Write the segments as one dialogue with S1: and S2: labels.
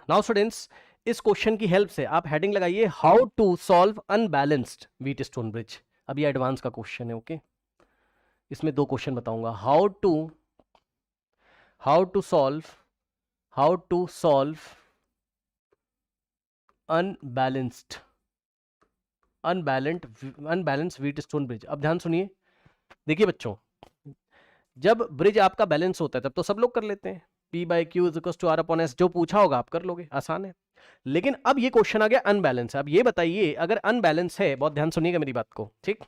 S1: Now students, इस question की help से आप हेडिंग लगाइए how to solve unbalanced Wheatstone bridge. अब ये एडवांस का क्वेश्चन है, ओके। इसमें दो क्वेश्चन बताऊंगा, how to solve unbalanced unbalanced Wheatstone bridge. अब ध्यान सुनिए, देखिए बच्चों, जब ब्रिज आपका बैलेंस होता है तब तो सब लोग कर लेते हैं, P by Q is equal to R upon S, जो पूछा होगा आप कर लोगे, आसान है। लेकिन अब ये क्वेश्चन आ गया अनबैलेंस। अब ये बताइए, अगर अनबैलेंस है, बहुत ध्यान सुनिएगा मेरी बात को, ठीक।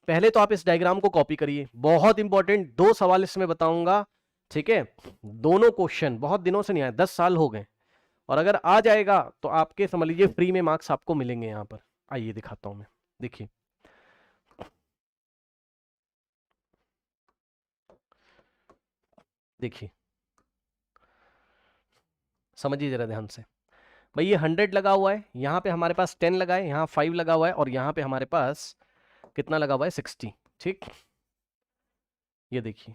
S1: पहले तो आप इस डायग्राम को कॉपी करिए, बहुत इंपॉर्टेंट 2 सवाल इसमें बताऊंगा, ठीक है। दोनों क्वेश्चन बहुत दिनों से नहीं आए, 10 साल हो गए, और अगर आ जाएगा तो आपके समझ लीजिए फ्री में मार्क्स आपको मिलेंगे यहां पर। आइए दिखाता हूं मैं, देखिए देखिए, समझिए जरा ध्यान से। भाई ये 100 लगा हुआ है, यहां पे हमारे पास 10 लगा है, यहां 5 लगा हुआ है, और यहां पे हमारे पास कितना लगा हुआ है, 60, ठीक। ये देखिए,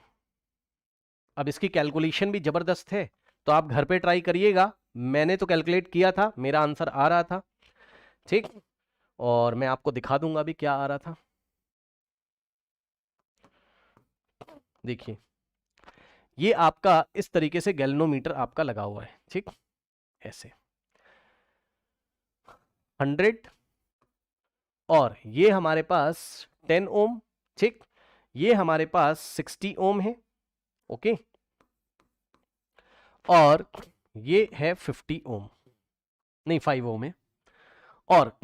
S1: अब इसकी कैलकुलेशन भी जबरदस्त है, तो आप घर पे ट्राई करिएगा। मैंने तो कैलकुलेट किया था, मेरा आंसर आ रहा था, ठीक। और मैं आपको दिखा दूंगा अभी क्या आ रहा था। देखिए, ये आपका इस तरीके से गैल्वेनोमीटर आपका लगा हुआ है, ठीक, ऐसे 100, और ये हमारे पास 10 ओम, ठीक। ये हमारे पास 60 ओम है, ओके, और ये है 50 ओम, नहीं 5 ओम है, और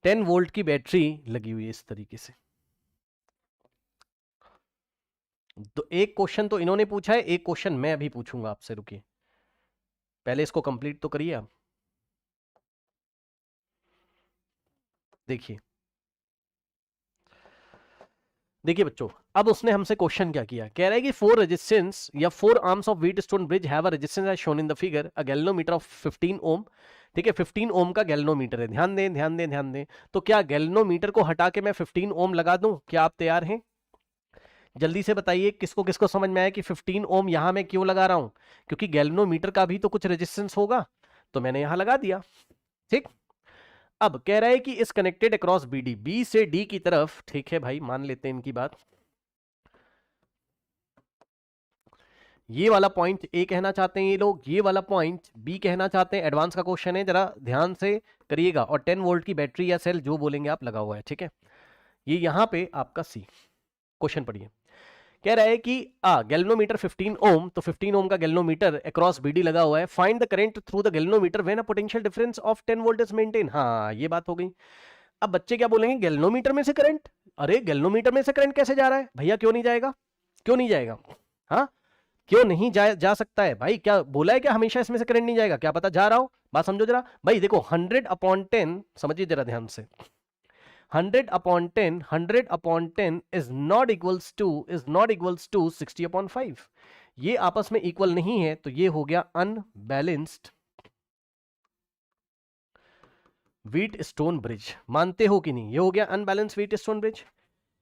S1: 10 वोल्ट की बैटरी लगी हुई है इस तरीके से। तो एक क्वेश्चन तो इन्होंने पूछा है, एक क्वेश्चन मैं अभी पूछूंगा आपसे, रुकिए, पहले इसको कंप्लीट तो करिए आप। देखिए देखिए बच्चों, अब उसने हमसे क्वेश्चन क्या किया, कह रहा है कि 4 रेजिस्टेंस या 4 arms of Wheatstone bridge have a resistance as shown in the figure, a galvanometer of 15 ohm, ठीक है। 15 ओम का गैल्वेनोमीटर है, ध्यान दें ध्यान दें ध्यान दें। तो क्या गैल्वेनोमीटर को हटा के मैं 15 ओम लगा दूं? क्या आप तैयार हैं? जल्दी से बताइए किसको किसको समझ में आया कि 15 ओम यहां मैं क्यों लगा रहा हूं, क्योंकि गैल्वेनोमीटर का भी तो कुछ रेजिस्टेंस होगा, तो मैंने यहां लगा दिया, ठीक। अब कह रहा है कि इस कनेक्टेड अक्रॉस बीडी, बी से डी की तरफ, ठीक है भाई, मान लेते हैं इनकी बात। ये वाला पॉइंट ए कहना चाहते हैं ये लोग, ये वाला पॉइंट बी कहना चाहते हैं। एडवांस का क्वेश्चन है, जरा ध्यान से करिएगा, और 10 वोल्ट की बैटरी या सेल जो बोलेंगे आप लगा हुआ है, ठीक है। ये यहां पे आपका सी, क्वेश्चन पढ़िए। कह रहा है कि गैल्वेनोमीटर 15 ओम, तो 15 ओम का गैल्वेनोमीटर अक्रॉस बीडी लगा हुआ है। Find the current through the galvanometer when a potential difference of 10 volt is maintain. हाँ, ये बात हो गई। अब बच्चे क्या बोलेंगे, गैल्वेनोमीटर में से करंट? अरे गैल्वेनोमीटर में से करंट कैसे जा रहा है भैया, क्यों नहीं जाएगा, क्यों नहीं जाएगा? हाँ, क्यों नहीं जा सकता है भाई? क्या बोला है क्या हमेशा इसमें से करंट नहीं जाएगा? क्या पता जा रहा हो, बात समझो जरा भाई। देखो 100/10, समझिए जरा ध्यान से, 100/10 इज नॉट इक्वल्स टू 60/5। ये आपस में इक्वल नहीं है, तो ये हो गया अनबैलेंस्ड व्हीट स्टोन ब्रिज। मानते हो कि नहीं? ये हो गया unbalance wheat stone bridge,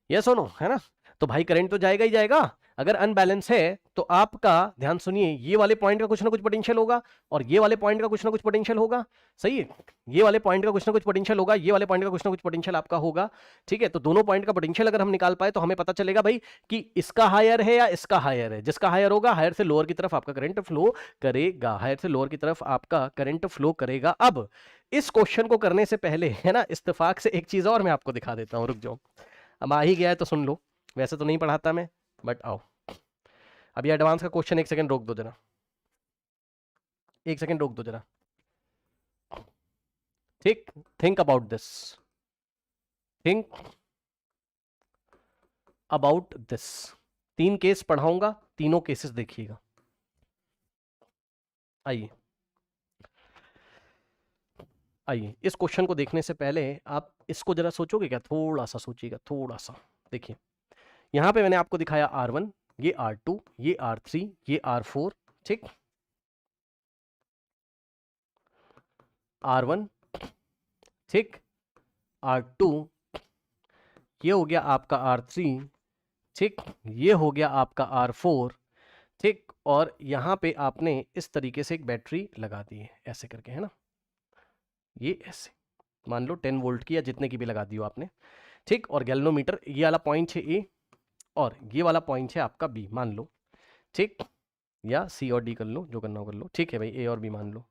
S1: yes और नो, है ना? तो भाई करंट तो जाएगा ही जाएगा। अगर अनबैलेंस है तो आपका, ध्यान सुनिए, ये वाले पॉइंट का कुछ ना कुछ पोटेंशियल होगा, और ये वाले पॉइंट का कुछ ना कुछ पोटेंशियल होगा, सही है। ये वाले पॉइंट का कुछ ना कुछ पोटेंशियल होगा, ये वाले पॉइंट का कुछ ना कुछ पोटेंशियल आपका होगा, ठीक है। तो दोनों पॉइंट का पोटेंशियल अगर हम निकाल पाए तो हमें पता चलेगा भाई कि इसका हायर है या इसका हायर है। जिसका हायर होगा, हायर से लोअर की तरफ आपका करंट फ्लो करेगा, हायर से लोअर की तरफ आपका करंट फ्लो करेगा। अब इस क्वेश्चन को करने से पहले, है ना, इत्तेफाक से एक चीज और मैं आपको दिखा देता हूं, रुक जाओ। अब आ ही गया है तो सुन लो, वैसे तो नहीं पढ़ाता मैं, बट आओ। अब ये एडवांस का क्वेश्चन, एक सेकंड रोक दो जरा, एक सेकंड रोक दो जरा, ठीक। Think about this, think about this. 3 case पढ़ाऊंगा, तीनों केसेस देखिएगा। आइए आइए, इस क्वेश्चन को देखने से पहले आप इसको जरा सोचोगे क्या? थोड़ा सा सोचिएगा, थोड़ा सा। देखिए, यहां पे मैंने आपको दिखाया R1, ये R2, ये R3, ये R4, ठीक। R1, ठीक, R2, ये हो गया आपका R3, ठीक, ये हो गया आपका R4, ठीक, और यहां पे आपने इस तरीके से एक बैटरी लगा दी है ऐसे करके, है ना, ये ऐसे मान लो 10 वोल्ट की या जितने की भी लगा दी हो आपने, ठीक। और गैल्वेनोमीटर ये वाला पॉइंट है ए और ये वाला पॉइंट है आपका बी मान लो, ठीक, या सी और डी कर लो, जो करना हो कर लो, ठीक है भाई, ए और बी मान लो,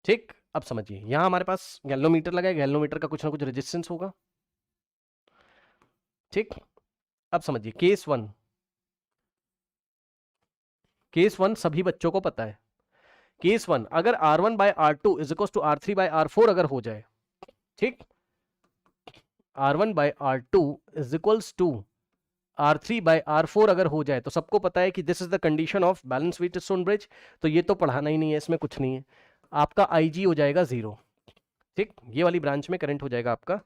S1: ठीक। अब समझिए यहां हमारे पास गैल्वेनोमीटर लगा है, गैल्वेनोमीटर का कुछ ना कुछ रेजिस्टेंस होगा, ठीक। अब समझिए केस वन सभी बच्चों को पता है। केस वन अगर R1 by R2 is equal to R3 bye R4 अगर हो जाए, ठीक, R1 by R2 is equals to R3 bye R4 अगर हो जाए तो सबको पता है कि this is the condition of balance Wheatstone bridge. तो ये तो पढ़ाना ही नहीं है, इसमें कुछ नहीं है, आपका IG हो जाएगा 0, ठीक, ये वाली ब्रांच में करंट हो जाएगा आपका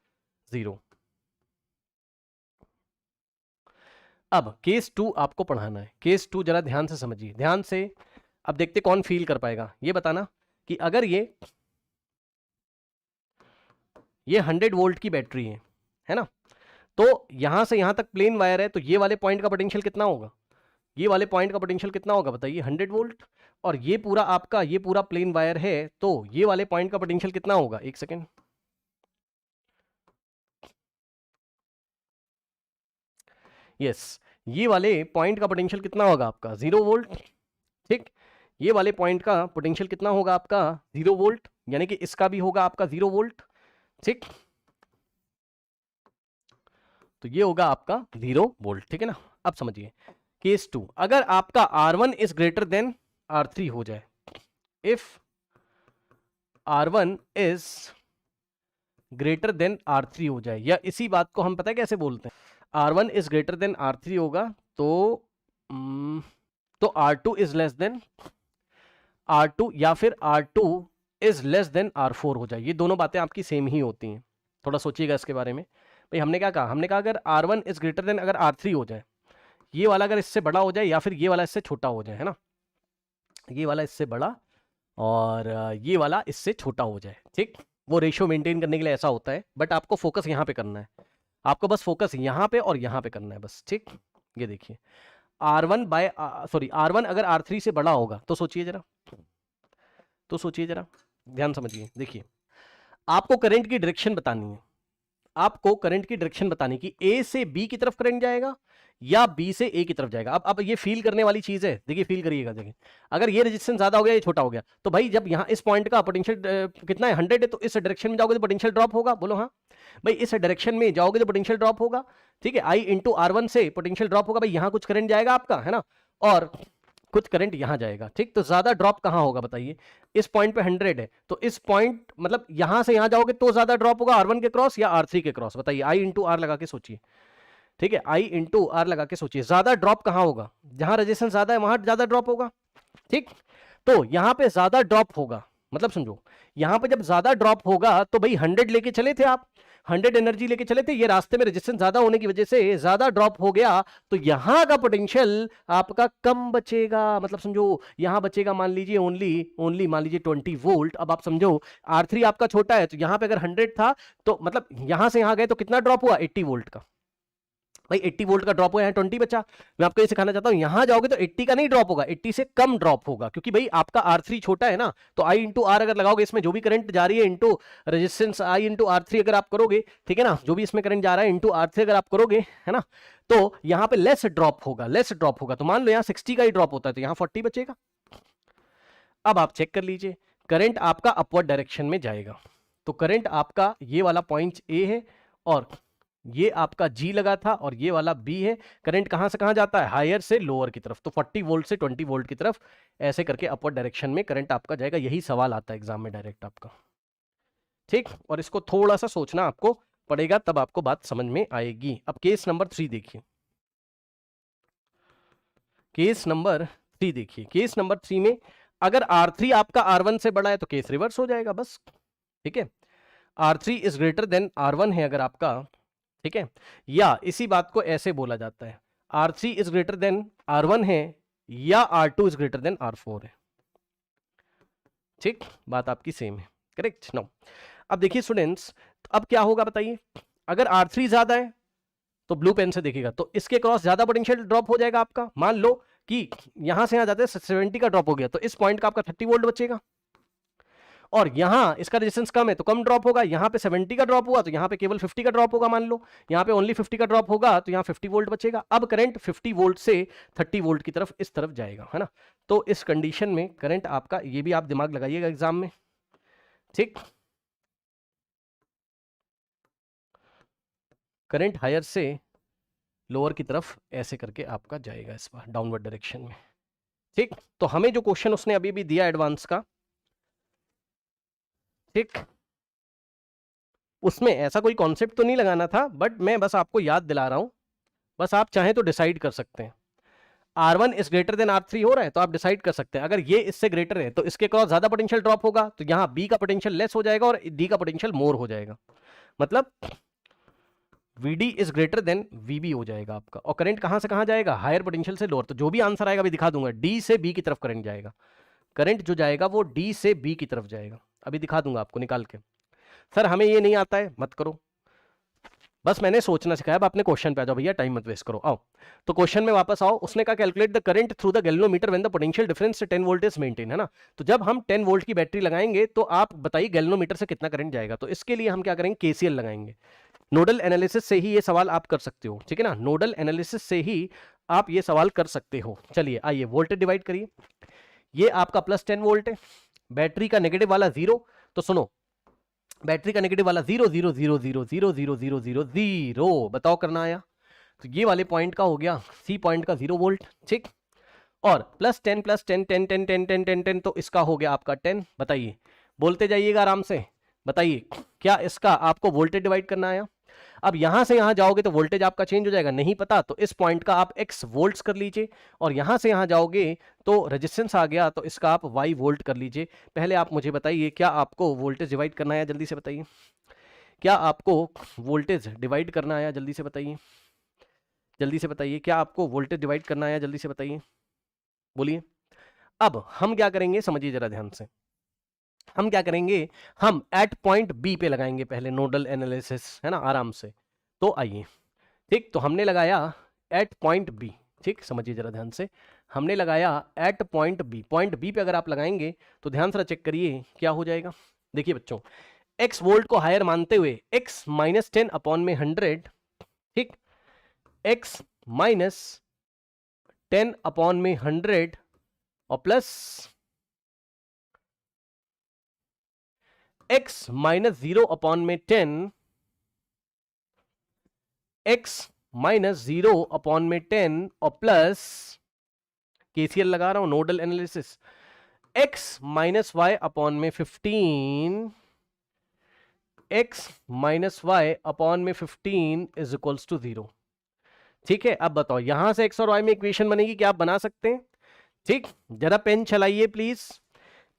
S1: 0। अब केस 2 आपको पढ़ाना है, केस 2 जरा ध्यान से समझिए, ध्यान से। अब देखते कौन फील कर पाएगा, ये बताना कि अगर ये 100 वोल्ट की बैटरी है ना, तो यहां से यहां तक प्लेन वायर है, तो ये वाले पॉइंट का पोटेंशियल कितना होगा, ये वाले पॉइंट का पोटेंशियल कितना होगा बताइए, 100 वोल्ट। और ये पूरा आपका ये पूरा प्लेन वायर है, तो ये वाले पॉइंट का पोटेंशियल कितना होगा, एक सेकेंड, यस, ये वाले पॉइंट का पोटेंशियल कितना होगा आपका 0 वोल्ट, ठीक। ये वाले पॉइंट का पोटेंशियल कितना होगा आपका 0 वोल्ट, यानी कि इसका भी होगा आपका 0 वोल्ट, ठीक। तो ये होगा आपका 0 वोल्ट, ठीक है ना। अब समझिए केस 2, अगर आपका R1 is greater than R3 हो जाए, if R1 is greater than R3 हो जाए, या इसी बात को हम पता है कैसे बोलते हैं, R1 is greater than R3 होगा तो R2 is less than R2 या फिर R2 is less than R4 हो जाए। ये दोनों बातें आपकी सेम ही होती हैं, थोड़ा सोचिएगा इसके बारे में। भाई हमने क्या कहा, हमने कहा अगर R1 इज ग्रेटर देन अगर R3 हो जाए, ये वाला अगर इससे बड़ा हो जाए या फिर ये वाला इससे छोटा हो जाए, है ना, ये वाला इससे बड़ा और ये वाला इससे छोटा हो जाए, ठीक। वो रेशियो मेंटेन करने के लिए ऐसा होता है, बट आपको फोकस यहाँ पे करना है, आपको बस फोकस यहाँ पे और यहाँ पे करना है बस, ठीक। ये देखिए R1 अगर R3 से बड़ा होगा तो सोचिए जरा, ध्यान समझिए, देखिए आपको करंट की डायरेक्शन बतानी है, आपको करंट की डायरेक्शन बतानी कि ए से बी की तरफ करंट जाएगा या बी से ए की तरफ जाएगा। अब ये फील करने वाली चीज है, देखिए फील करिएगा, देखिए अगर ये रेजिस्टेंस ज्यादा हो गया, ये छोटा हो गया, तो भाई जब यहाँ इस पॉइंट का पोटेंशियल कितना है 100 है, तो इस डायरेक्शन में जाओगे तो पोटेंशियल ड्रॉप होगा, बोलो हाँ भाई, इस डायरेक्शन में जाओगे तो पोटेंशियल ड्रॉप होगा, ठीक है, I × R1 से पोटेंशियल ड्रॉप होगा, भाई यहाँ कुछ करंट जाएगा आपका, है ना, और कुछ करंट यहां जाएगा, ठीक। तो ज्यादा ड्रॉप कहां होगा बताइए, इस पॉइंट पे 100 है, तो इस पॉइंट मतलब यहां से यहां जाओगे तो ज्यादा ड्रॉप होगा R1 के क्रॉस या R3 के क्रॉस, बताइए I × R लगा के सोचिए, ठीक है, I × R लगा के सोचिए, ज्यादा ड्रॉप कहां होगा, जहां रेजिस्टेंस ज्यादा है वहां ज्यादा ड्रॉप होगा, ठीक। तो यहां पे ज्यादा ड्रॉप होगा, मतलब समझो यहां पे जब ज्यादा ड्रॉप होगा तो भाई 100 लेके चले थे आप, 100 एनर्जी लेके चले थे, ये रास्ते में रेजिस्टेंस ज्यादा होने की वजह से ज्यादा ड्रॉप हो गया, तो यहां का पोटेंशियल आपका कम बचेगा, मतलब समझो यहां बचेगा मान लीजिए ओनली मान लीजिए 20 वोल्ट। अब आप समझो R3 आपका छोटा है, तो यहां पे अगर 100 था तो मतलब यहां से यहां गए तो कितना ड्रॉप हुआ 80 वोल्ट का, भाई 80 वोल्ट का ड्रॉप हुआ, यहाँ 20 बचा। मैं आपको ये सिखाना चाहता हूं, यहां जाओगे तो 80 का नहीं ड्रॉप होगा, 80 से कम ड्रॉप होगा, क्योंकि भाई आपका R3 छोटा है ना, तो I × R अगर लगाओगे, इसमें जो भी करंट जा रही है इंटू रेजिस्टेंस I × R3 अगर आप करोगे, ठीक है ना, जो भी इसमें करंट जा रहा है इंटू R3 अगर आप करोगे, है ना, तो यहां पे लेस ड्रॉप होगा, तो मान लो यहाँ 60 का ही ड्रॉप होता है, तो यहाँ 40 बचेगा। अब आप चेक कर लीजिए, करंट आपका अपवर्ड डायरेक्शन में जाएगा, तो करंट आपका ये वाला पॉइंट A है और ये आपका G लगा था और ये वाला B है, करंट कहां से कहां जाता है, हायर से लोअर की तरफ, तो 40 वोल्ट से 20 वोल्ट की तरफ ऐसे करके अपवर्ड डायरेक्शन में करंट आपका जाएगा। यही सवाल आता है एग्जाम में डायरेक्ट आपका, ठीक। और इसको थोड़ा सा सोचना आपको पड़ेगा, तब आपको बात समझ में आएगी। अब केस नंबर 3 देखिए, केस नंबर 3 देखिए, केस नंबर 3 में अगर R3 आपका R1 से बड़ा है तो केस रिवर्स हो जाएगा बस, ठीक है, R3 is greater than R1 है अगर आपका, ठीक है, या इसी बात को ऐसे बोला जाता है R3 is greater than R1 है या R2 is greater than R4 है, ठीक, बात आपकी सेम है, करेक्ट। नो अब देखिए स्टूडेंट्स, अब क्या होगा बताइए, अगर R3 ज्यादा है तो ब्लू पेन से देखिएगा तो इसके क्रॉस ज्यादा पोटेंशियल ड्रॉप हो जाएगा आपका, मान लो कि यहां से यहां जाते 70 का ड्रॉप हो गया तो इस पॉइंट का आपका 30 वोल्ट बचेगा, और यहां इसका रेजिस्टेंस कम है तो कम ड्रॉप होगा, यहां पे 70 का ड्रॉप हुआ तो यहां पे केवल 50 का ड्रॉप होगा, मान लो यहां पे ओनली 50 का ड्रॉप होगा तो यहां 50 वोल्ट बचेगा। अब करंट 50 वोल्ट से 30 वोल्ट की तरफ इस तरफ जाएगा, है ना। तो इस कंडीशन में करंट आपका, ये भी आप दिमाग लगाइएगा एग्जाम में, ठीक, करंट हायर से लोअर की तरफ ऐसे करके आपका जाएगा इस बार डाउनवर्ड डायरेक्शन में, ठीक। तो हमें जो क्वेश्चन उसने अभी भी दिया एडवांस का, ठीक, उसमें ऐसा कोई कॉन्सेप्ट तो नहीं लगाना था, बट मैं बस आपको याद दिला रहा हूं, बस आप चाहें तो डिसाइड कर सकते हैं। R1 is greater than R3 हो रहा है तो आप डिसाइड कर सकते हैं, अगर ये इससे ग्रेटर है तो इसके क्रॉस ज्यादा पोटेंशियल ड्रॉप होगा, तो यहां B का पोटेंशियल लेस हो जाएगा और D का पोटेंशियल मोर हो जाएगा, मतलब VD is greater than VB हो जाएगा आपका। और करंट कहां से कहां जाएगा, हायर पोटेंशियल से लोअर, तो जो भी आंसर आएगा अभी दिखा दूंगा, D से B की तरफ करंट जाएगा, करंट जो जाएगा वो D से B की तरफ जाएगा, अभी दिखा दूंगा आपको निकाल के। सर हमें ये नहीं आता है, मत करो, बस मैंने सोचना सिखाया। अब अपने क्वेश्चन पे आ जाओ भैया, टाइम मत वेस्ट करो, आओ तो क्वेश्चन में वापस आओ। उसने कहा calculate the current through the galvanometer when the potential difference 10 volt is maintain, है ना। तो जब हम 10 वोल्ट की बैटरी लगाएंगे तो आप बताइए गैल्वेनोमीटर से कितना करंट जाएगा, तो इसके लिए हम क्या करेंगे, केसीएल लगाएंगे। नोडल एनालिसिस से ही ये सवाल आप कर सकते हो, ठीक है ना, नोडल एनालिसिस से ही आप ये सवाल कर सकते हो। चलिए आइए वोल्टेज डिवाइड करिए, ये आपका प्लस 10 वोल्ट है, बैटरी का नेगेटिव वाला 0, तो सुनो बैटरी का नेगेटिव वाला 0 0 0 0 0 0 0 0 0, बताओ करना आया, तो ये वाले पॉइंट का हो गया, सी पॉइंट का 0 वोल्ट, ठीक। और प्लस 10 प्लस 10 10 10 10 10 10 10, तो इसका हो गया आपका 10। बताइए, बोलते जाइएगा आराम से, बताइए क्या इसका आपको वोल्टेज डिवाइड करना आया। अब यहां से यहां जाओगे तो वोल्टेज आपका चेंज हो जाएगा, नहीं पता तो इस पॉइंट का आप x वोल्ट्स कर लीजिए, और यहां से यहां जाओगे तो रेजिस्टेंस आ गया तो इसका आप y वोल्ट कर लीजिए। पहले आप मुझे बताइए क्या आपको वोल्टेज डिवाइड करना है, जल्दी से बताइए, क्या आपको वोल्टेज डिवाइड करना है, जल्दी से बताइए, जल्दी से बताइए, क्या आपको वोल्टेज डिवाइड करना है, जल्दी से बताइए, बोलिए। अब हम क्या करेंगे, समझिए जरा ध्यान से, हम क्या करेंगे, हम एट पॉइंट बी पे लगाएंगे पहले नोडल एनालिसिस, है ना, आराम से। तो आइए, ठीक, तो हमने लगाया एट पॉइंट बी, ठीक, समझिए जरा ध्यान से, हमने लगाया एट पॉइंट बी पे अगर आप लगाएंगे तो ध्यान से चेक करिए क्या हो जाएगा। देखिए बच्चों, x वोल्ट को हायर मानते हुए x माइनस 10 अपॉन में 100, ठीक, x माइनस 10 अपॉन में 100 और प्लस x माइनस 0 अपॉन में 10, x माइनस 0 अपॉन में 10 और प्लस केसीएल लगा रहा हूं, nodal analysis, x minus Y upon में 15, x माइनस वाई अपॉन में 15 इज इक्वल्स टू 0, ठीक है। अब बताओ यहां से x और y में इक्वेशन बनेगी, क्या आप बना सकते हैं, ठीक। जरा पेन चलाइए प्लीज,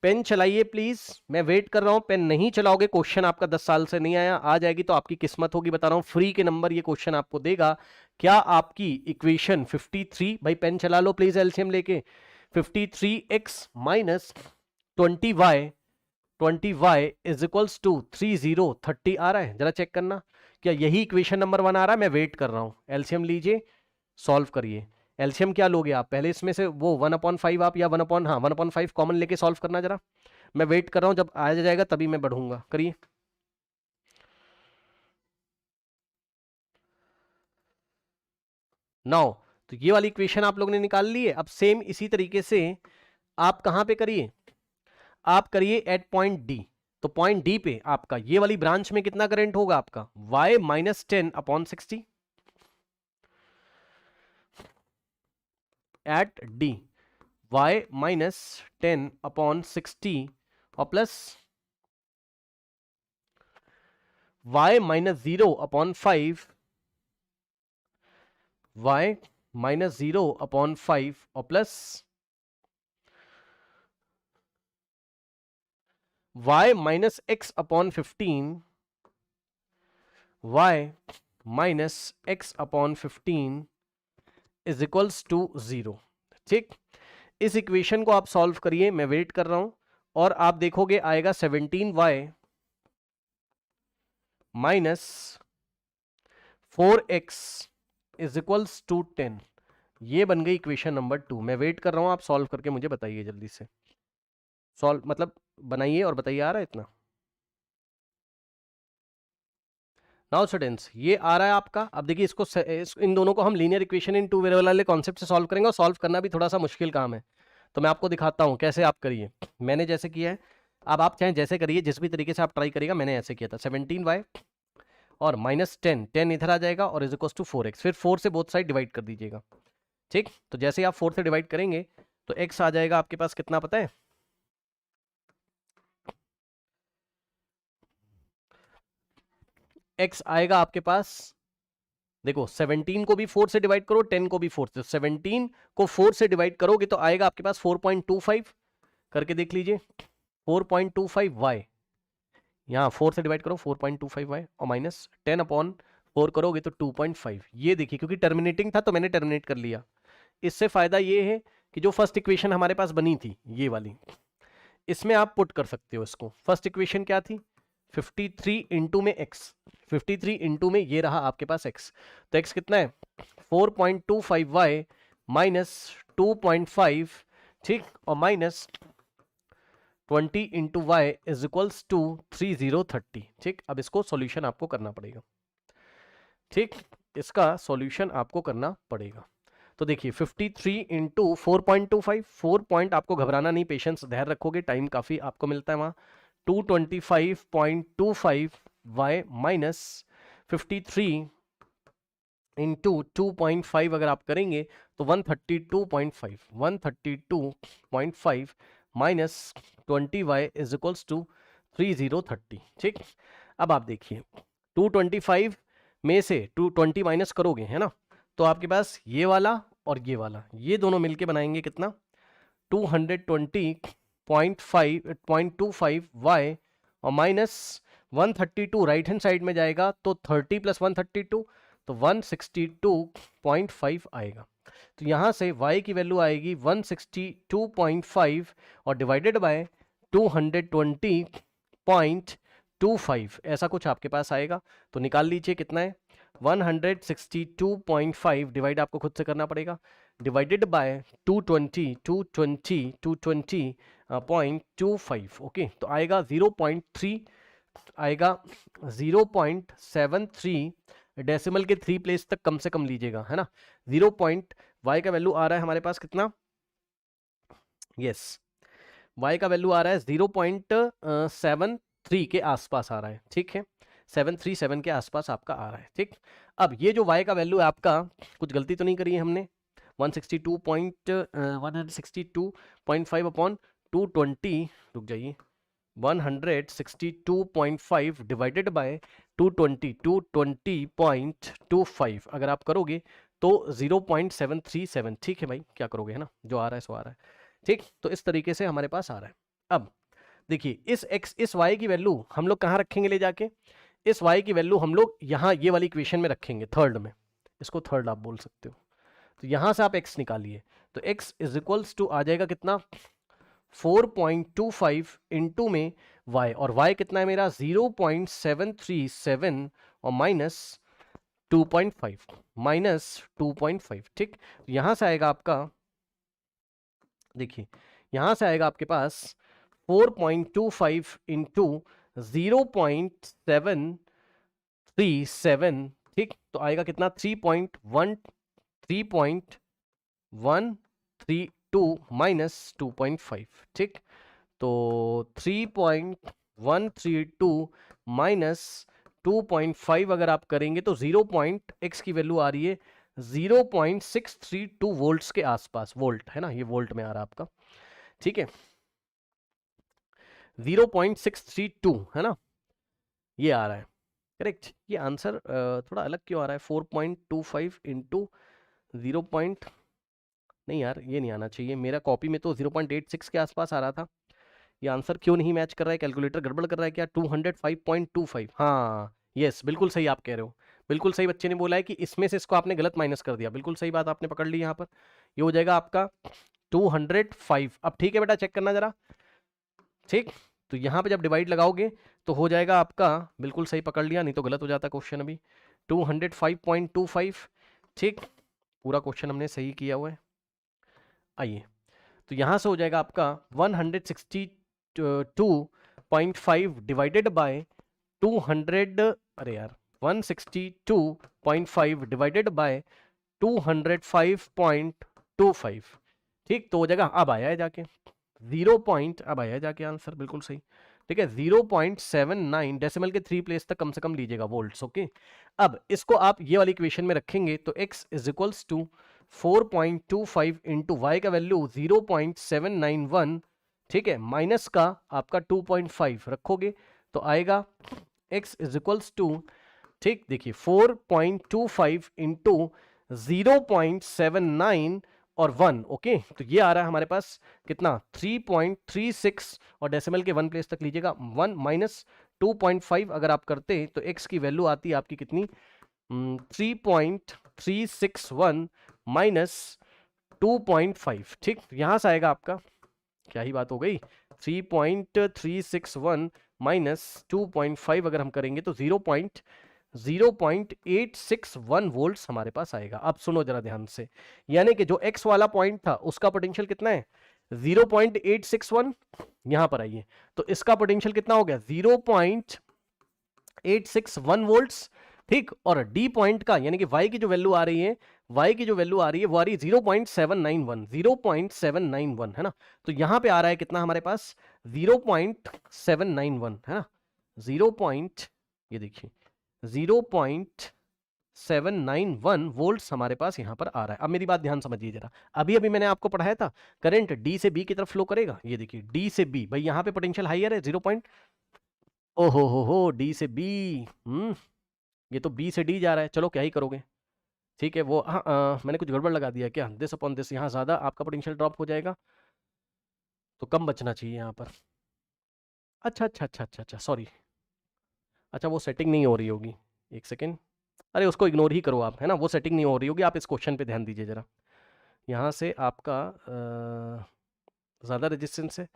S1: पेन चलाइए प्लीज, मैं वेट कर रहा हूं। पेन नहीं चलाओगे क्वेश्चन आपका 10 साल से नहीं आया, आ जाएगी तो आपकी किस्मत होगी, बता रहा हूं, फ्री के नंबर ये क्वेश्चन आपको देगा। क्या आपकी इक्वेशन 53, भाई पेन चला लो प्लीज एलसीएम लेके, 53x minus 20y is equals to 30 आ रहा है, जरा चेक करना, क्या यही इक्वेशन नंबर 1 आ रहा है। मैं वेट कर रहा हूं, एलसीएम लीजिए, सॉल्व करिए। एलसीएम क्या लोगे आप, पहले इसमें से वो 1/5 आप या 1/5 कॉमन लेके सॉल्व करना जरा, मैं वेट कर रहा हूं, जब आ जाएगा तभी मैं बढ़ूंगा, करिए। नाउ तो ये वाली इक्वेशन आप लोगों ने निकाल ली है। अब सेम इसी तरीके से आप कहां पे करिए, आप करिए एट पॉइंट डी। तो पॉइंट डी पे आपका ये वाली ब्रांच में कितना करंट होगा आपका, y minus 10 upon 60 at D, y minus 10 upon 60 और plus y minus 0 upon 5, y minus 0 upon 5 और plus y minus x upon 15, y minus x upon 15 is equals to 0, ठीक। इस इक्वेशन को आप सॉल्व करिए, मैं वेट कर रहा हूं, और आप देखोगे आएगा 17y minus 4x is equals to 10। ये बन गई इक्वेशन नंबर 2। मैं वेट कर रहा हूं, आप सॉल्व करके मुझे बताइए जल्दी से। सॉल्व मतलब बनाइए और बताइए, आ रहा है इतना? नाउ स्टूडेंट्स, ये आ रहा है आपका। अब देखिए इसको इन दोनों को हम linear equation in two variable वाले कॉन्सेप्ट से सॉल्व करेंगे, और सॉल्व करना भी थोड़ा सा मुश्किल काम है। तो मैं आपको दिखाता हूं कैसे आप करिए। मैंने जैसे किया है, अब आप चाहे जैसे करिए, जिस भी तरीके से आप ट्राई करिएगा। मैंने ऐसे किया था 17y और -10, 10 इधर आ जाएगा और इज इक्वल टू 4x। फिर 4 से बोथ साइड डिवाइड कर दीजिएगा। ठीक, तो जैसे ही आप 4 से डिवाइड करेंगे तो x आ जाएगा आपके पास कितना पता है? x आएगा आपके पास, देखो 17 को भी 4 से डिवाइड करो, 10 को भी 4 से। 17 को 4 से डिवाइड करोगे तो आएगा आपके पास 4.25, करके देख लीजिए 4.25y। यहाँ 4 से डिवाइड करो 4.25y और माइनस 10/4 करोगे तो 2.5। ये देखिए क्योंकि टर्मिनेटिंग था तो मैंने टर्मिनेट कर लिया। इससे फायदा ये है कि जो फर्स्ट इक्वेशन हमारे पास बनी थी ये वाली, इसमें आप पुट कर सकते हो इसको। फर्स्ट इक्वेशन क्या थी? 53 इंटू में x, 53 इंटू में ये रहा आपके पास x। तो x कितना है? 4.25y माइनस 2.5, ठीक, और minus 20 into Y is equals to 3030। ठीक, अब इसको सॉल्यूशन आपको करना पड़ेगा। ठीक, इसका सॉल्यूशन आपको करना पड़ेगा। तो देखिए 53 इंटू 4.25, 4 पॉइंट आपको घबराना नहीं, पेशेंस धैर्य रखोगे, टाइम काफी आपको मिलता है वहां। 225.25 y माइनस 53 इंटू 2.5 अगर आप करेंगे तो 132.5, 132.5 minus 20y is equals to 3030। ठीक, अब आप देखिए 225 में से 220 माइनस करोगे, है ना, तो आपके पास ये वाला और ये वाला, ये दोनों मिलके बनाएंगे कितना? 220.25 y और माइनस 132 राइट हैंड साइड में जाएगा तो 30 प्लस 132 तो 162.5 आएगा। तो यहां से y की वैल्यू आएगी 162.5 और डिवाइडेड बाय 220.25, ऐसा कुछ आपके पास आएगा। तो निकाल लीजिए कितना है? 162.5 डिवाइड आपको खुद से करना पड़ेगा, डिवाइडेड बाय 220.25। ओके, तो आएगा 0.3, आएगा 0.73। डेसिमल के 3 प्लेस तक कम से कम लीजिएगा, है ना। 0. y का वैल्यू आ रहा है हमारे पास कितना? यस, y का वैल्यू आ रहा है 0.73 के आसपास आ रहा है। ठीक है, 737 के आसपास आपका आ रहा है। ठीक, अब ये जो y का वैल्यू है आपका, कुछ गलती तो नहीं करी है हमने? 162.5 अपॉन 220, रुक जाइए, 162.5 डिवाइडेड बाय 220.25 अगर आप करोगे तो 0.737। ठीक है भाई, क्या करोगे, है ना, जो आ रहा है सो आ रहा है। ठीक, तो इस तरीके से हमारे पास आ रहा है। अब देखिए इस y की वैल्यू हम लोग कहाँ रखेंगे ले जाके? इस y की वैल्यू हम लोग यहाँ ये वाली इक्वेशन में रखेंगे, थर्ड में, इसको थर्ड आप बोल सकते हो। तो यहां से आप x निकालिए तो x इज इक्वल्स टू आ जाएगा कितना? 4.25 इंटू में y, और y कितना है मेरा? 0.737 और माइनस 2.5, माइनस 2.5। ठीक, यहां से आएगा आपका, देखिए यहां से आएगा आपके पास 4.25 इंटू 0.737। ठीक, तो आएगा कितना? 3.132 माइनस 2.5। ठीक, तो 3.132 माइनस 2.5 अगर आप करेंगे तो 0. x की वैल्यू आ रही है 0.632 वोल्ट्स के आसपास। वोल्ट है ना, ये वोल्ट में आ रहा है आपका। ठीक है, 0.632 है ना, ये आ रहा है करेक्ट। ये आंसर थोड़ा अलग क्यों आ रहा है? 4.25 इंटू 0. नहीं यार, ये नहीं आना चाहिए, मेरा कॉपी में तो 0.86 के आसपास आ रहा था। ये आंसर क्यों नहीं मैच कर रहा है? कैलकुलेटर गड़बड़ कर रहा है क्या? 205.25, हाँ यस, बिल्कुल सही आप कह रहे हो, बिल्कुल सही बच्चे ने बोला है कि इसमें से इसको आपने गलत माइनस कर दिया। बिल्कुल सही बात आपने पकड़ ली यहाँ पर। ये हो जाएगा आपका 205। अब ठीक है बेटा, चेक करना जरा। ठीक, तो यहाँ पे जब डिवाइड लगाओगे तो हो जाएगा आपका, बिल्कुल सही पकड़ लिया, नहीं तो गलत हो जाता क्वेश्चन अभी। 205.25, ठीक, पूरा क्वेश्चन हमने सही किया हुआ है। आइए, तो यहां से हो जाएगा आपका 162.5 डिवाइडेड बाय 200, अरे यार 162.5 डिवाइडेड बाय 205.25, ठीक। तो हो जाएगा, अब आया है जाके 0 पॉइंट, अब आया है जाके आंसर बिल्कुल सही, ठीक है। 0.79 डेसिमल के 3 प्लेस तक कम से कम लीजिएगा वोल्ट्स, ओके। अब इसको आप ये वाली इक्वेशन में रखेंगे तो x is equals to 4.25 into Y का वैल्यू 0.791, ठीक है, माइनस का आपका 2.5 रखोगे तो आएगा x इज इक्वल्स टू, ठीक, देखिए 4.25 इंटू 0.79 और 1, ओके। तो ये आ रहा है हमारे पास कितना 3.36 और डेसिमल के 1 प्लेस तक लीजिएगा 1 माइनस 2.5 अगर आप करते तो x की वैल्यू आती है आपकी कितनी 3.361 माइनस 2.5, ठीक। यहां से आएगा आपका, क्या ही बात हो गई, 3.361 माइनस 2.5 अगर हम करेंगे तो 0.861 वोल्ट्स हमारे पास आएगा। अब सुनो जरा ध्यान से, यानी कि जो x वाला पॉइंट था उसका पोटेंशियल कितना है 0.861, यहां पर आइए तो इसका पोटेंशियल कितना हो गया 0.861 वोल्ट्स, ठीक। और डी पॉइंट का यानी कि y की जो वैल्यू आ रही है, y की जो वैल्यू आ रही है वो आ रही है 0.791 है ना। तो यहां पे आ रहा है कितना हमारे पास 0.791 है ना, 0. ये देखिए 0.791 वोल्ट्स हमारे पास यहां पर आ रहा है। अब मेरी बात ध्यान समझिए जरा, अभी अभी मैंने आपको पढ़ाया था करंट डी से बी की तरफ फ्लो करेगा, ये देखिए डी से बी, भाई यहां पे पोटेंशियल हाइयर है 0. ओहो हो डी से बी, ये तो बी से डी जा रहा है, चलो क्या ही करोगे, ठीक है। वो हाँ मैंने कुछ गड़बड़ लगा दिया क्या, दिस अपॉन दिस, यहाँ ज्यादा आपका पोटेंशियल ड्रॉप हो जाएगा तो कम बचना चाहिए यहाँ पर। अच्छा अच्छा अच्छा अच्छा अच्छा सॉरी, अच्छा वो सेटिंग नहीं हो रही होगी, एक सेकेंड, अरे उसको इग्नोर ही करो आप, है ना, वो सेटिंग नहीं हो रही होगी, आप इस क्वेश्चन पे ध्यान दीजिए जरा। यहाँ से आपका ज़्यादा रेजिस्टेंस है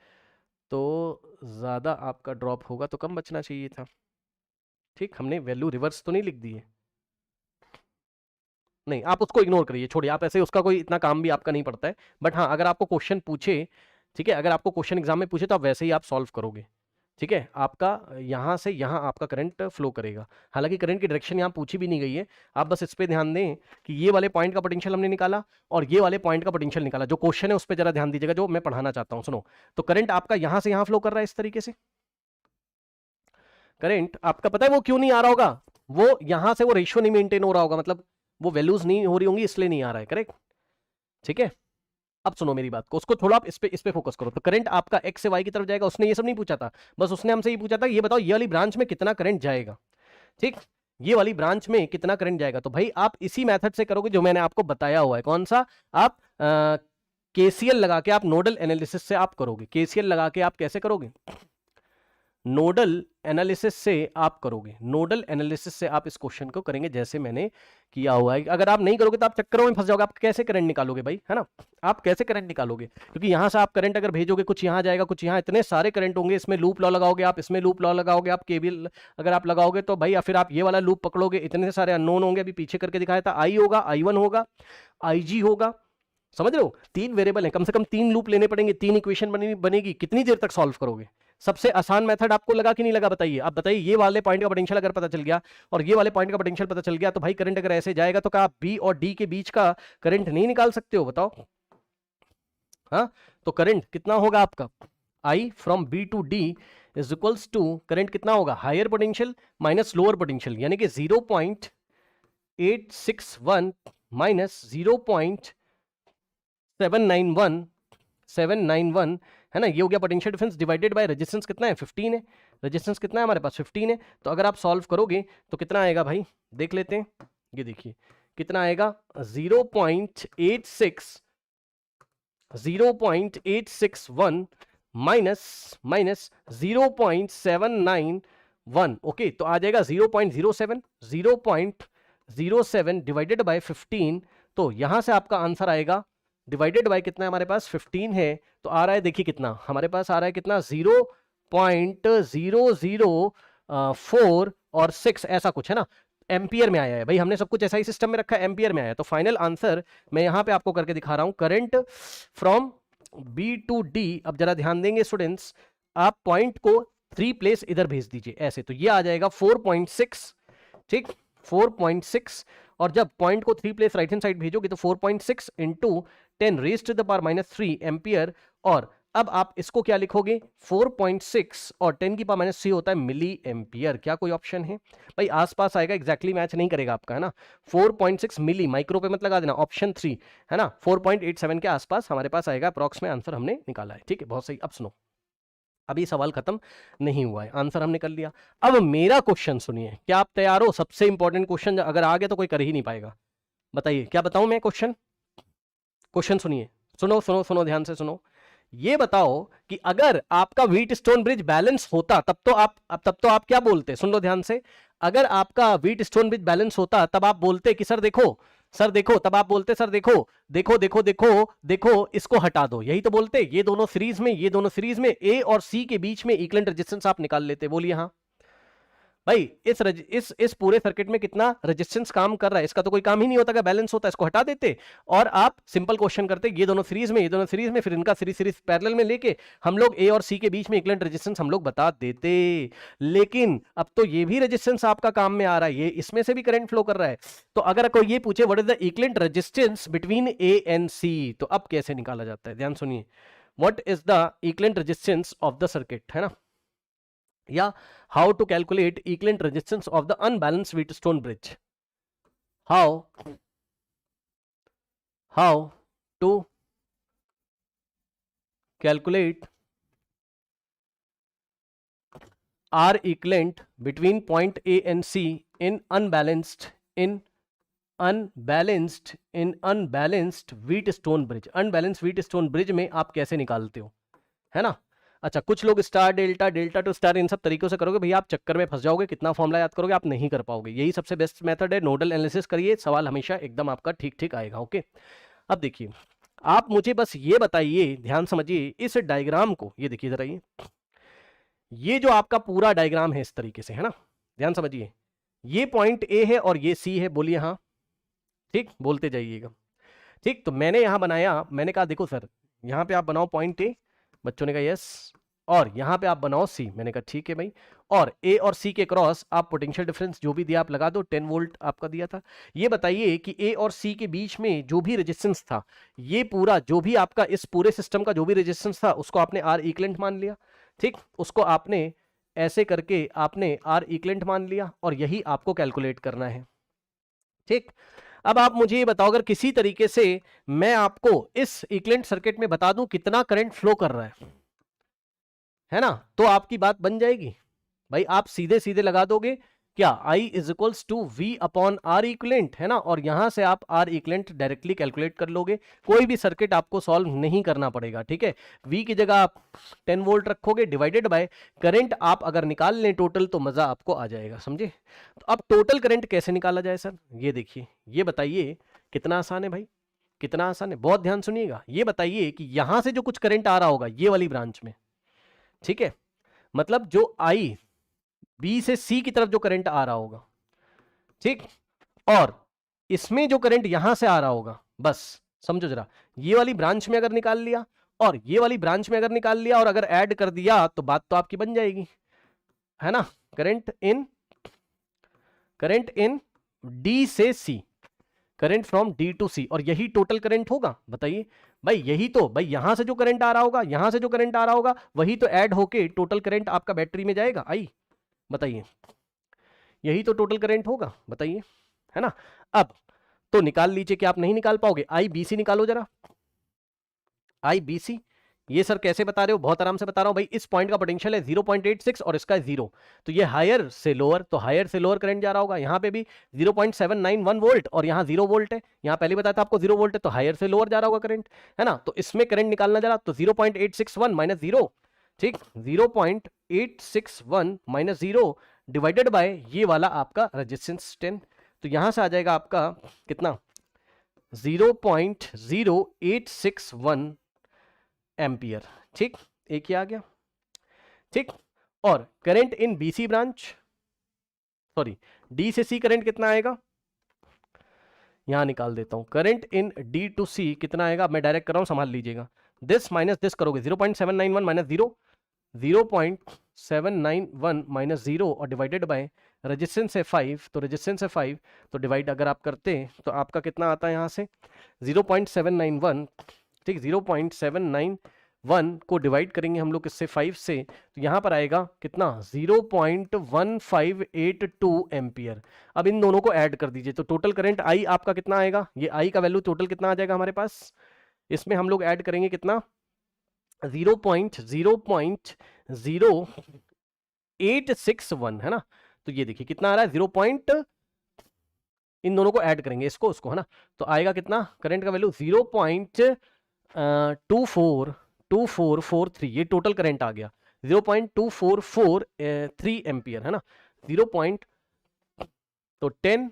S1: तो ज़्यादा आपका ड्रॉप होगा तो कम बचना चाहिए था, ठीक। हमने वैल्यू रिवर्स तो नहीं लिख दी है, नहीं आप उसको इग्नोर करिए, छोड़िए आप, ऐसे उसका कोई इतना काम भी आपका नहीं पड़ता है। बट हाँ अगर आपको क्वेश्चन पूछे, ठीक है, अगर आपको क्वेश्चन एग्जाम में पूछे तो आप वैसे ही आप सॉल्व करोगे, ठीक है। आपका यहां से यहां आपका करंट फ्लो करेगा, हालांकि करंट की डायरेक्शन यहां पूछी भी नहीं गई है, आप बस इस पे ध्यान दें कि ये वाले पॉइंट का पोटेंशियल हमने निकाला और ये वाले पॉइंट का पोटेंशियल निकाला, जो क्वेश्चन है उस पर जरा ध्यान दीजिएगा जो मैं पढ़ाना चाहता हूं, सुनो। तो करंट आपका यहां से यहां फ्लो कर रहा है इस तरीके से, करंट आपका पता है वो क्यों नहीं आ रहा होगा, वो यहां से वो रेशियो नहीं मेंटेन हो रहा होगा, मतलब वो वैल्यूज नहीं हो रही होंगी इसलिए नहीं आ रहा है, करेक्ट, ठीक है। अब सुनो मेरी बात को, उसको थोड़ा आप इस पे फोकस करो। तो करंट आपका एक्स से वाई की तरफ जाएगा, उसने ये सब नहीं पूछा था, बस उसने हमसे ये पूछा था ये बताओ ये वाली ब्रांच में कितना करंट जाएगा, ठीक, ये वाली ब्रांच में कितना करंट जाएगा। तो भाई आप इसी मेथड से करोगे जो मैंने आपको बताया हुआ है, कौन सा, आप केसीएल लगा के आप नोडल एनालिसिस से आप करोगे, केसीएल लगा के आप कैसे करोगे, नोडल एनालिसिस से आप करोगे, नोडल एनालिसिस से आप इस क्वेश्चन को करेंगे जैसे मैंने किया हुआ है। अगर आप नहीं करोगे तो आप चक्करों में फंस जाओगे, आप कैसे करंट निकालोगे भाई, है ना, आप कैसे करंट निकालोगे, क्योंकि यहां से आप करंट अगर भेजोगे कुछ यहां जाएगा कुछ यहां, इतने सारे करंट होंगे, इसमें लूप लॉ लगाओगे आप, इसमें लूप लॉ लगाओगे आप, केवीएल अगर आप लगाओगे तो भाई फिर आप ये वाला लूप पकड़ोगे, इतने सारे अननोन होंगे, अभी पीछे करके दिखाया था, आई होगा, I1 होगा, IG होगा, समझ रहे हो, 3 वेरिएबल है, कम से कम 3 लूप लेने पड़ेंगे, 3 इक्वेशन बनेगी, कितनी देर तक सॉल्व करोगे। सबसे आसान मेथड आपको लगा कि नहीं लगा बताइए, आप बताइए। ये वाले पॉइंट का पोटेंशियल अगर पता चल गया और ये वाले पॉइंट का पोटेंशियल पता चल गया तो भाई करंट अगर ऐसे जाएगा तो क्या आप बी और डी के बीच का करंट नहीं निकाल सकते हो, बताओ। हाँ, तो करंट कितना होगा आपका, I from B to D is equals to, current कितना होगा, higher potential minus lower potential, यानी कि 0.861 माइनस 0.791 है ना, ये हो गया potential difference, divided by resistance कितना है 15 है, रेजिस्टेंस कितना है हमारे पास 15 है। तो अगर आप सॉल्व करोगे तो कितना आएगा भाई, देख लेते हैं, ये देखिए कितना आएगा 0.861 माइनस 0.791, ओके। तो आ जाएगा 0.07 डिवाइडेड बाय 15, तो यहां से आपका आंसर आएगा डिवाइडेड बाय कितना है हमारे पास 15 है, तो आ रहा है देखिए कितना हमारे पास आ रहा है कितना 0.004 और 6 ऐसा कुछ है ना, एम्पियर में आया है भाई, हमने सब कुछ ऐसा ही सिस्टम में रखा है, एम्पियर में आया है। तो फाइनल आंसर मैं यहां पे आपको करके दिखा रहा हूं, current from B to D. अब जरा ध्यान देंगे स्टूडेंट्स, आप पॉइंट को 3 प्लेस इधर भेज दीजिए ऐसे, तो ये आ जाएगा 4.6, ठीक 4.6, और जब पॉइंट को 3 प्लेस राइट हैंड साइड भेजोगे तो 4.6 into 10 raise to the power -3 ampere. और अब आप इसको क्या लिखोगे, 4.6 और 10 की पावर -3 होता है मिली एम्पियर। क्या कोई ऑप्शन है भाई? आसपास आएगा, एग्जैक्टली मैच नहीं करेगा आपका, है ना। 4.6 मिली, माइक्रो पे मत लगा देना, ऑप्शन 3 है ना, 4.87 के आसपास हमारे पास आएगा अप्रॉक्स में आंसर हमने निकाला है, ठीक है, बहुत सही। अब सुनो, अभी सवाल खत्म नहीं हुआ है, आंसर हमने कर लिया। अब मेरा क्वेश्चन सुनिए, क्या आप तैयार हो? सबसे इंपॉर्टेंट क्वेश्चन, अगर आ गया तो कोई कर ही नहीं पाएगा। बताइए क्या बताऊं मैं क्वेश्चन? क्वेश्चन सुनिए, सुनो सुनो सुनो, ध्यान से सुनो। ये बताओ कि अगर आपका व्हीट स्टोन ब्रिज बैलेंस होता तब तो आप क्या बोलते? सुन लो ध्यान से। अगर आपका व्हीट स्टोन ब्रिज बैलेंस होता तब आप बोलते कि सर देखो, सर देखो, तब आप बोलते सर देखो देखो देखो देखो देखो, इसको हटा दो, यही तो बोलते। ये दोनों सीरीज में, ये दोनों सीरीज में, ए और सी के बीच में इक्विवेलेंट रेजिस्टेंस आप निकाल लेते। बोलिए हाँ भाई, इस पूरे सर्किट में कितना रेजिस्टेंस काम कर रहा है, इसका तो कोई काम ही नहीं होता, अगर बैलेंस होता, इसको हटा देते और आप सिंपल क्वेश्चन करते, ये दोनों सीरीज में, ये दोनों सीरीज में, फिर इनका सीरीज पैरेलल में लेके हम लोग ए और सी के बीच में इक्विवेलेंट रेजिस्टेंस हम लोग बता देते। लेकिन अब तो ये भी रेजिस्टेंस आपका काम में आ रहा है, ये इसमें से भी करंट फ्लो कर रहा है। तो अगर कोई ये पूछे what is the equivalent resistance between A and C, तो अब कैसे निकाला जाता है? ध्यान सुनिए, what is the equivalent resistance of the circuit, है ना, या how to calculate equivalent resistance of the unbalanced Wheatstone bridge. How to calculate R equivalent between point A and C in unbalanced Wheatstone bridge. Unbalanced Wheatstone bridge में आप कैसे निकालते हो, है ना। अच्छा, कुछ लोग star delta, delta to star, इन सब तरीकों से करोगे भैया, आप चक्कर में फंस जाओगे, कितना फॉर्मूला याद करोगे, आप नहीं कर पाओगे। यही सबसे बेस्ट मेथड है, नोडल एनालिसिस करिए, सवाल हमेशा एकदम आपका ठीक ठीक आएगा। ओके, अब देखिए, आप मुझे बस ये बताइए, ध्यान समझिए इस डायग्राम को, ये देखिए जरा, ये जो आपका पूरा डायग्राम है इस तरीके से, है ना, ध्यान समझिए, ये पॉइंट ए है और ये सी है, बोलिए हाँ, ठीक, बोलते जाइएगा, ठीक। तो मैंने यहां बनाया, मैंने कहा देखो सर, यहां पे आप बनाओ पॉइंट ए, बच्चों ने कहा यस, और यहां पे आप बनाओ सी, मैंने कहा ठीक है भाई, और ए और सी के क्रॉस आप पोटेंशियल डिफरेंस जो भी दिया आप लगा दो, 10 वोल्ट आपका दिया था। ये बताइए कि ए और सी के बीच में जो भी रेजिस्टेंस था, ये पूरा जो भी आपका इस पूरे सिस्टम का जो भी रेजिस्टेंस था, उसको आपने आर इक्विवेलेंट मान लिया, ठीक, उसको आपने ऐसे करके आपने आर इक्विवेलेंट मान लिया, और यही आपको कैलकुलेट करना है, ठीक। अब आप मुझे ये बताओ, अगर किसी तरीके से मैं आपको इस इक्विवेलेंट सर्किट में बता दूं कितना करंट फ्लो कर रहा है ना, तो आपकी बात बन जाएगी भाई, आप सीधे सीधे लगा दोगे क्या, I is equals to V upon R equivalent, है ना, और यहां से आप आर इक्विवेलेंट डायरेक्टली कैलकुलेट कर लोगे, कोई भी सर्किट आपको सॉल्व नहीं करना पड़ेगा, ठीक है। V की जगह आप 10 वोल्ट रखोगे, डिवाइडेड बाय करंट आप अगर निकाल लें टोटल, तो मजा आपको आ जाएगा, समझे। तो अब टोटल करंट कैसे निकाला जाए सर, ये देखिए, ये बताइए कितना आसान है भाई, कितना आसान है, बहुत ध्यान सुनिएगा। ये बताइए कि यहां से जो कुछ करंट आ रहा होगा ये वाली ब्रांच में, ठीक है, मतलब जो आई बी से सी की तरफ जो करंट आ रहा होगा, ठीक, और इसमें जो करंट यहां से आ रहा होगा, बस समझो जरा, ये वाली ब्रांच में अगर निकाल लिया और ये वाली ब्रांच में अगर निकाल लिया और अगर ऐड कर दिया, तो बात तो आपकी बन जाएगी, है ना। करंट इन डी से सी, करंट फ्रॉम डी टू सी, और यही टोटल करंट होगा। बताइए भाई, यही तो भाई, यहां से जो करंट आ रहा होगा, यहां से जो करंट आ रहा होगा, वही तो ऐड होके टोटल करंट आपका बैटरी में जाएगा, आई, बताइए, यही तो टोटल करंट होगा, बताइए, है ना। अब तो निकाल लीजिए, कि आप नहीं निकाल पाओगे, आई बी सी निकालो जरा, आई बी सी, ये सर कैसे बता रहे हो, बहुत आराम से बता रहा हूं भाई, इस पॉइंट का पोटेंशियल है 0.86 और इसका है 0, तो ये हायर से लोअर, तो हायर से लोअर करंट जा रहा होगा, यहां पे भी 0.791 वोल्ट और यहां 0 वोल्ट है, यहां पहले बताया था आपको 0 वोल्ट है, तो हायर से लोअर जा रहा होगा करंट, है ना। तो इसमें करंट निकालना जरा, तो 0.861 माइनस 0, ठीक, 0.861 माइनस 0 डिवाइडेड बाय ये वाला आपका रेजिस्टेंस 10, तो यहां से आ जाएगा आपका कितना, 0.0861 एम्पियर, ठीक, एक ही आ गया, ठीक। और current in BC branch, sorry, D से सी करंट कितना आएगा, यहां निकाल देता हूं, करंट इन डी टू सी कितना आएगा, मैं डायरेक्ट कर रहा हूं, संभाल लीजिएगा, दिस माइनस दिस करोगे 0.791 माइनस 0.791 माइनस 0 और डिवाइडेड बाय रेजिस्टेंस है 5, तो रेजिस्टेंस है 5, तो डिवाइड अगर आप करते हैं तो आपका कितना आता है यहाँ से 0.791, ठीक, 0.791 को डिवाइड करेंगे हम लोग इससे 5 से, तो यहाँ पर आएगा कितना 0.1582 एम्पियर। अब इन दोनों को ऐड कर दीजिए तो टोटल करंट आई आपका कितना आएगा, ये आई का वैल्यू टोटल कितना आ जाएगा हमारे पास, इसमें हम लोग ऐड करेंगे कितना 0.0861 है ना, तो ये देखिए कितना आ रहा है 0. इन दोनों को ऐड करेंगे इसको उसको है ना, तो आएगा कितना करंट का वैल्यू 0.2443, ये टोटल करंट आ गया 0.2443 एम्पियर है ना, 0. तो 10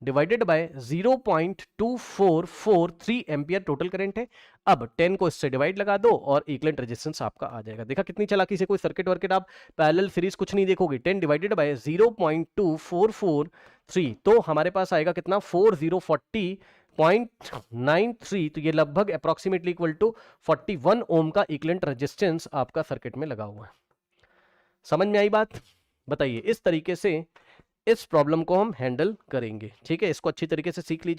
S1: divided by 0.2443 ampere total current है। अब 10 को इससे डिवाइड लगा दो और इक्विवेलेंट रेजिस्टेंस आपका आ जाएगा। देखा कितनी चालाकी से, कोई सर्किट वर्किट आप पैरेलल सीरीज कुछ नहीं देखोगे। 10 डिवाइडेड बाय 0.2443 तो हमारे पास आएगा कितना 4040.93, तो ये लगभग अप्रोक्सीमेटली इक्वल टू 41 ओम का इक्विवेलेंट रेजिस्टेंस आपका सर्किट में लगा हुआ है। समझ में आई बात? बताइए, इस तरीके से इस प्रॉब्लम को हम हैंडल करेंगे। ठीक है, इसको अच्छी तरीके से सीख लीजिए।